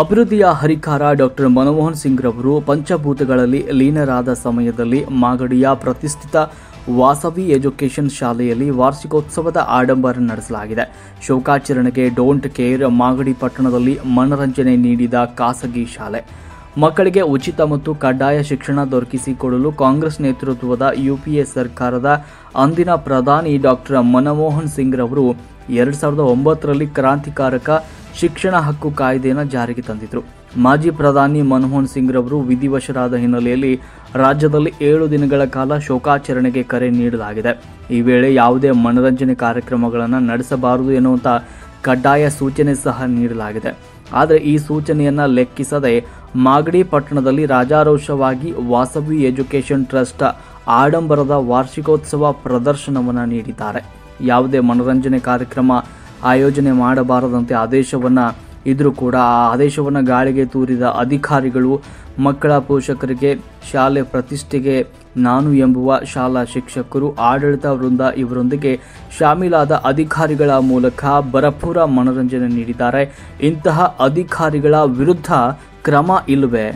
ಅಭಿವೃದ್ಧಿಯ ಹರಿಕಾರ ಡಾಕ್ಟರ್ ಮನಮೋಹನ್ ಸಿಂಗ್ ರವರು ಪಂಚಭೂತಗಳಲ್ಲಿ ಲೀನರಾದ ಸಮಯದಲ್ಲಿ ಮಾಗಡಿಯ ಪ್ರತಿಷ್ಠಿತ ವಾಸವಿ ಎಜುಕೇಷನ್ ಶಾಲೆಯಲ್ಲಿ ವಾರ್ಷಿಕೋತ್ಸವದ ಆಡಂಬರ ನಡೆಸಲಾಗಿದೆ. ಶೋಕಾಚರಣೆಗೆ ಡೋಂಟ್ ಕೇರ್ ಮಾಗಡಿ ಪಟ್ಟಣದಲ್ಲಿ ಮನರಂಜನೆ ನೀಡಿದ ಖಾಸಗಿ ಶಾಲೆ. ಮಕ್ಕಳಿಗೆ ಉಚಿತ ಮತ್ತು ಕಡ್ಡಾಯ ಶಿಕ್ಷಣ ದೊರಕಿಸಿಕೊಡಲು ಕಾಂಗ್ರೆಸ್ ನೇತೃತ್ವದ ಯುಪಿಎ ಸರ್ಕಾರದ ಅಂದಿನ ಪ್ರಧಾನಿ ಡಾಕ್ಟರ್ ಮನಮೋಹನ್ ಸಿಂಗ್ ರವರು 2009ರಲ್ಲಿ ಕ್ರಾಂತಿಕಾರಕ ಶಿಕ್ಷಣ ಹಕ್ಕು ಕಾಯ್ದೆಯನ್ನು ಜಾರಿಗೆ ತಂದಿದ್ದರು. ಮಾಜಿ ಪ್ರಧಾನಿ ಮನಮೋಹನ್ ಸಿಂಗ್ ರವರು ವಿಧಿವಶರಾದ ಹಿನ್ನೆಲೆಯಲ್ಲಿ ರಾಜ್ಯದಲ್ಲಿ 7 ದಿನಗಳ ಕಾಲ ಶೋಕಾಚರಣೆಗೆ ಕರೆ ನೀಡಲಾಗಿದೆ. ಈ ವೇಳೆ ಯಾವುದೇ ಮನರಂಜನೆ ಕಾರ್ಯಕ್ರಮಗಳನ್ನು ನಡೆಸಬಾರದು ಎನ್ನುವಂಥ ಕಡ್ಡಾಯ ಸೂಚನೆ ಸಹ ನೀಡಲಾಗಿದೆ. ಆದರೆ ಈ ಸೂಚನೆಯನ್ನು ಲೆಕ್ಕಿಸದೆ ಮಾಗಡಿ ಪಟ್ಟಣದಲ್ಲಿ ರಾಜಾರೋಷವಾಗಿ ವಾಸವಿ ಎಜುಕೇಷನ್ ಟ್ರಸ್ಟ್ ಆಡಂಬರದ ವಾರ್ಷಿಕೋತ್ಸವ ಪ್ರದರ್ಶನವನ್ನು ನೀಡಿದ್ದಾರೆ. ಯಾವುದೇ ಮನರಂಜನೆ ಕಾರ್ಯಕ್ರಮ ಆಯೋಜನೆ ಮಾಡಬಾರದಂತೆ ಆದೇಶವನ್ನು ಇದ್ರೂ ಕೂಡ ಆ ಆದೇಶವನ್ನು ಗಾಳಿಗೆ ತೂರಿದ ಅಧಿಕಾರಿಗಳು ಮಕ್ಕಳ ಪೋಷಕರಿಗೆ ಶಾಲೆ ಪ್ರತಿಷ್ಠೆಗೆ ನಾನು ಎಂಬುವ ಶಾಲಾ ಶಿಕ್ಷಕರು ಆಡಳಿತ ವೃಂದ ಇವರೊಂದಿಗೆ ಶಾಮೀಲಾದ ಅಧಿಕಾರಿಗಳ ಮೂಲಕ ಭರಪೂರ ಮನರಂಜನೆ ನೀಡಿದ್ದಾರೆ. ಇಂತಹ ಅಧಿಕಾರಿಗಳ ವಿರುದ್ಧ ಕ್ರಮ ಇಲ್ಲವೇ?